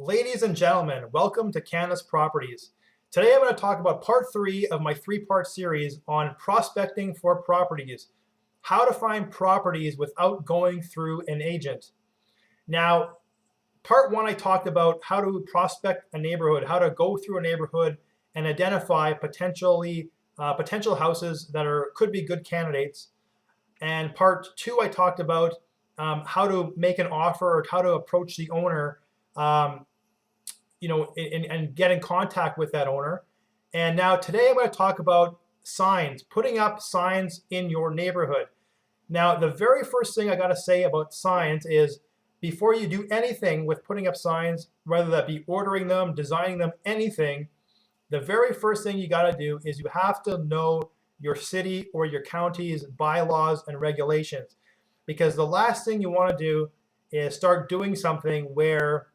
Ladies and gentlemen, welcome to Candace Properties. Today I'm going to talk about part 3 of my 3-part series on prospecting for properties. How to find properties without going through an agent. Now, part 1 I talked about how to prospect a neighborhood, how to go through a neighborhood and identify potential houses that could be good candidates. And part 2 I talked about how to make an offer or how to approach the owner um, and get in contact with that owner. And now today I'm going to talk about signs, putting up signs in your neighborhood. Now, the very first thing I got to say about signs is before you do anything with putting up signs, whether that be ordering them, designing them, anything, the very first thing you got to do is you have to know your city or your county's bylaws and regulations. Because the last thing you want to do is start doing something where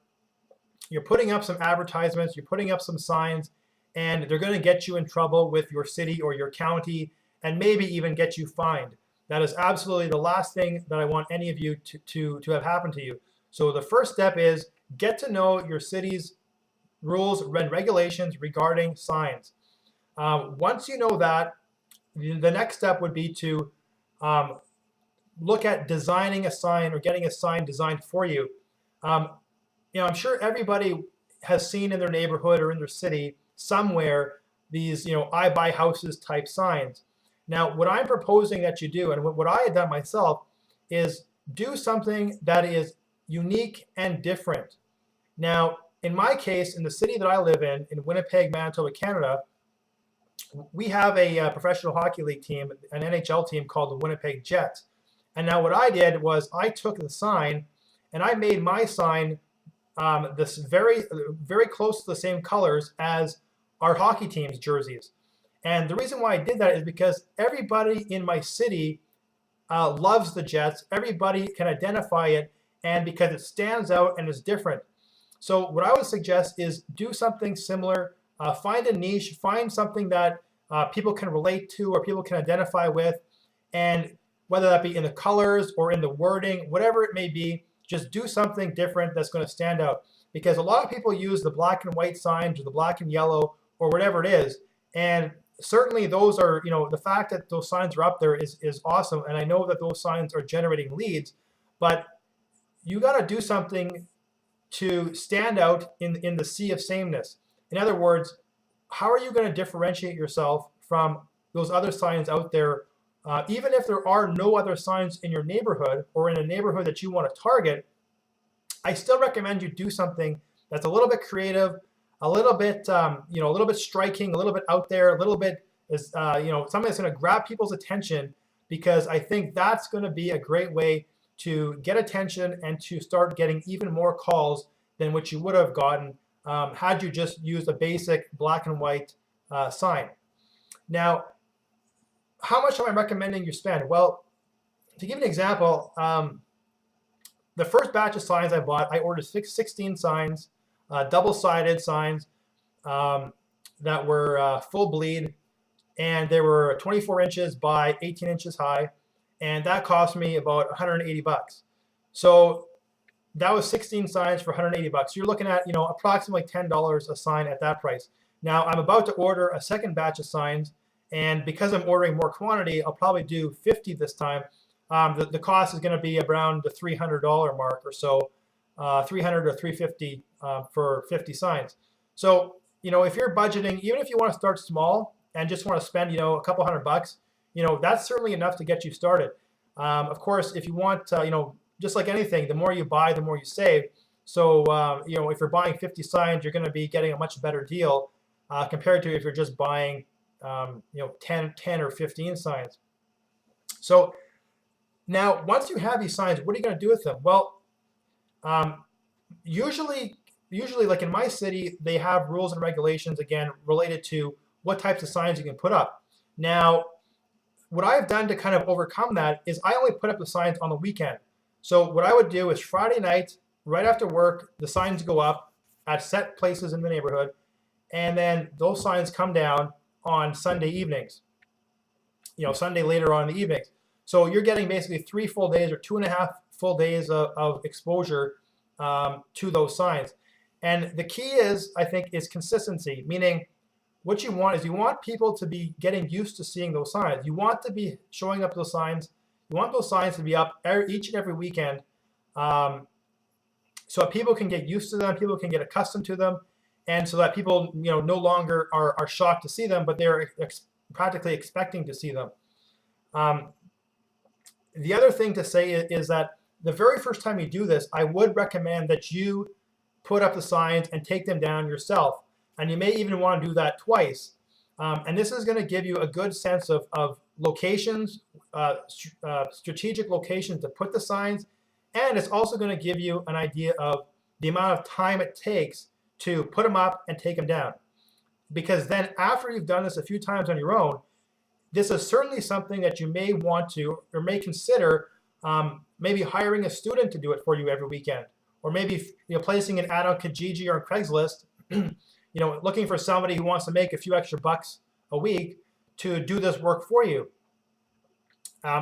you're putting up some advertisements, you're putting up some signs, and they're going to get you in trouble with your city or your county and maybe even get you fined. That is absolutely the last thing that I want any of you to have happen to you. So the first step is get to know your city's rules and regulations regarding signs. Once you know that, the next step would be to look at designing a sign or getting a sign designed for you. I'm sure everybody has seen in their neighborhood or in their city somewhere these, I buy houses type signs. Now, what I'm proposing that you do, and what I had done myself, is do something that is unique and different. Now, in my case, in the city that I live in Winnipeg, Manitoba, Canada, we have a professional hockey league team, an NHL team called the Winnipeg Jets. And now what I did was I took the sign and I made my sign this very close to the same colors as our hockey team's jerseys. And the reason why I did that is because everybody in my city loves the Jets. Everybody can identify it, and because it stands out and is different. So what I would suggest is do something similar. Find a niche. Find something that people can relate to or people can identify with, and whether that be in the colors or in the wording, whatever it may be, just do something different that's going to stand out. Because a lot of people use the black and white signs or the black and yellow or whatever it is. And certainly those are, the fact that those signs are up there is awesome. And I know that those signs are generating leads, but you got to do something to stand out in the sea of sameness. In other words, how are you going to differentiate yourself from those other signs out there? Even if there are no other signs in your neighborhood or in a neighborhood that you want to target, I still recommend you do something that's a little bit creative, a little bit, a little bit striking, a little bit out there, a little bit is, something that's going to grab people's attention, because I think that's going to be a great way to get attention and to start getting even more calls than what you would have gotten had you just used a basic black and white sign. Now, how much am I recommending you spend? Well, to give an example, the first batch of signs I bought, I ordered 16 signs, double-sided signs that were full bleed, and they were 24 inches by 18 inches high, and that cost me about 180 bucks. So that was 16 signs for 180 bucks. You're looking at, approximately $10 a sign at that price. Now, I'm about to order a second batch of signs, and because I'm ordering more quantity, I'll probably do 50 this time. The cost is going to be around the $300 mark or so, 300 or 350 for 50 signs. So, if you're budgeting, even if you want to start small and just want to spend, a couple $100, that's certainly enough to get you started. Of course, if you want, just like anything, the more you buy, the more you save. So, if you're buying 50 signs, you're going to be getting a much better deal compared to if you're just buying 10 or 15 signs. So now, once you have these signs, what are you going to do with them? Well, usually, like in my city, they have rules and regulations, again, related to what types of signs you can put up. Now, what I've done to kind of overcome that is I only put up the signs on the weekend. So what I would do is Friday night, right after work, the signs go up at set places in the neighborhood, and then those signs come down on Sunday evenings, Sunday later on in the evenings. So you're getting basically 3 full days or 2.5 full days of exposure to those signs. And the key is, I think, is consistency, meaning what you want is you want people to be getting used to seeing those signs. You want to be showing up those signs. You want those signs to be up each and every weekend, so that people can get used to them, people can get accustomed to them, and so that people no longer are shocked to see them, but they're practically expecting to see them. The other thing to say is that the very first time you do this, I would recommend that you put up the signs and take them down yourself. And you may even want to do that twice. And this is going to give you a good sense of locations, strategic locations to put the signs. And it's also going to give you an idea of the amount of time it takes to put them up and take them down. Because then after you've done this a few times on your own, this is certainly something that you may want to or may consider maybe hiring a student to do it for you every weekend. Or maybe placing an ad on Kijiji or on Craigslist, looking for somebody who wants to make a few extra bucks a week to do this work for you.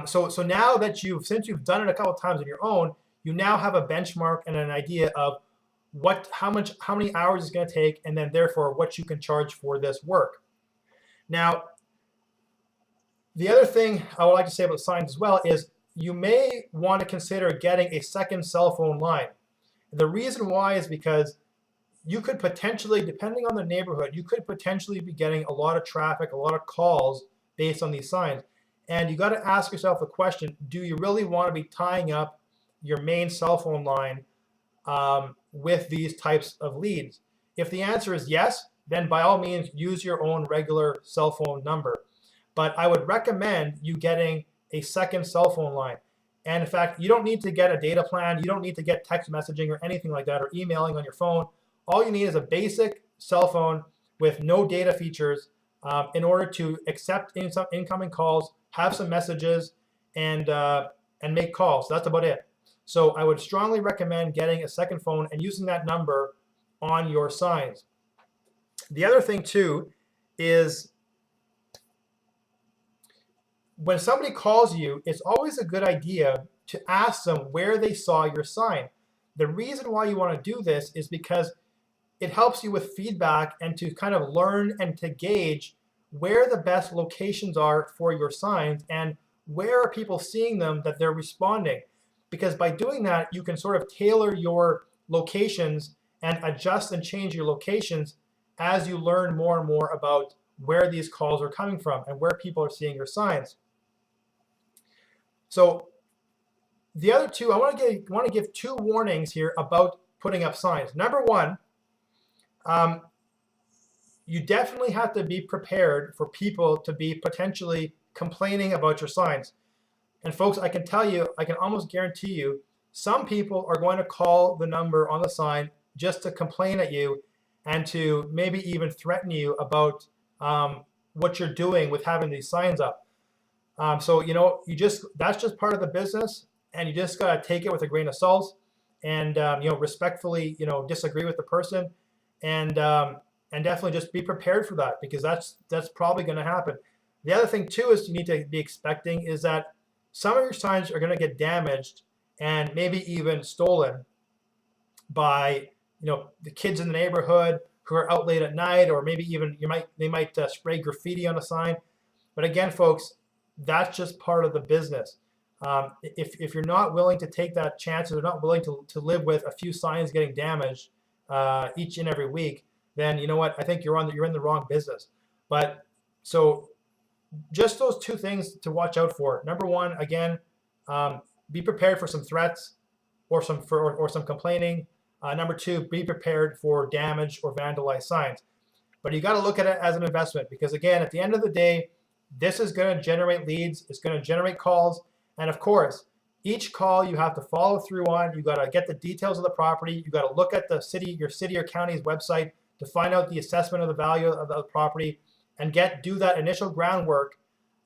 So now that since you've done it a couple of times on your own, you now have a benchmark and an idea of how many hours it's going to take, and then therefore what you can charge for this work. Now, the other thing I would like to say about signs as well is you may want to consider getting a second cell phone line. The reason why is because you could potentially, depending on the neighborhood, you could potentially be getting a lot of traffic, a lot of calls based on these signs. And you got to ask yourself the question, do you really want to be tying up your main cell phone line with these types of leads? If the answer is yes, then by all means use your own regular cell phone number. But I would recommend you getting a second cell phone line. And in fact, you don't need to get a data plan. You don't need to get text messaging or anything like that or emailing on your phone. All you need is a basic cell phone with no data features in order to accept incoming calls, have some messages, and make calls. That's about it. So I would strongly recommend getting a second phone and using that number on your signs. The other thing too is when somebody calls you, it's always a good idea to ask them where they saw your sign. The reason why you want to do this is because it helps you with feedback and to kind of learn and to gauge where the best locations are for your signs and where are people seeing them that they're responding. Because by doing that, you can sort of tailor your locations and adjust and change your locations as you learn more and more about where these calls are coming from and where people are seeing your signs. So the other two, I want to give two warnings here about putting up signs. Number one, you definitely have to be prepared for people to be potentially complaining about your signs. And folks, I can tell you, I can almost guarantee you, some people are going to call the number on the sign just to complain at you and to maybe even threaten you about what you're doing with having these signs up. So that's just part of the business, and you just gotta take it with a grain of salt, and respectfully disagree with the person, and definitely just be prepared for that, because that's probably going to happen. The other thing too is you need to be expecting is that some of your signs are going to get damaged and maybe even stolen by the kids in the neighborhood who are out late at night, or maybe even they might spray graffiti on a sign. But again, folks, that's just part of the business. If you're not willing to take that chance, or not willing to live with a few signs getting damaged each and every week, then you know what? I think you're in the wrong business. But so just those two things to watch out for. Number one, again, be prepared for some threats or some complaining. Number two, be prepared for damage or vandalized signs. But you got to look at it as an investment, because again, at the end of the day, this is going to generate leads. It's going to generate calls. And of course, each call you have to follow through on. You got to get the details of the property. You got to look at your city or county's website to find out the assessment of the value of the property, and do that initial groundwork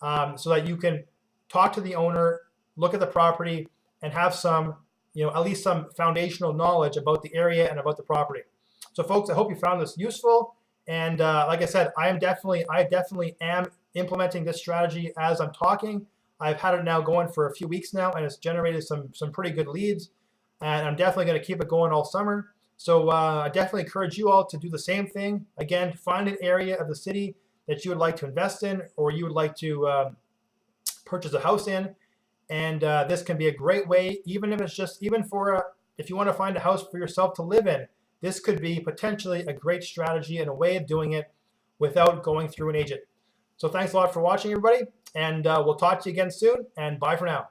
so that you can talk to the owner, look at the property, and have some, at least some foundational knowledge about the area and about the property. So folks, I hope you found this useful. And like I said, I definitely am implementing this strategy as I'm talking. I've had it now going for a few weeks now, and it's generated some pretty good leads. And I'm definitely going to keep it going all summer. So I definitely encourage you all to do the same thing. Again, find an area of the city that you would like to invest in, or you would like to purchase a house in. And this can be a great way, even if it's just, if you want to find a house for yourself to live in, this could be potentially a great strategy and a way of doing it without going through an agent. So thanks a lot for watching, everybody, and we'll talk to you again soon, and bye for now.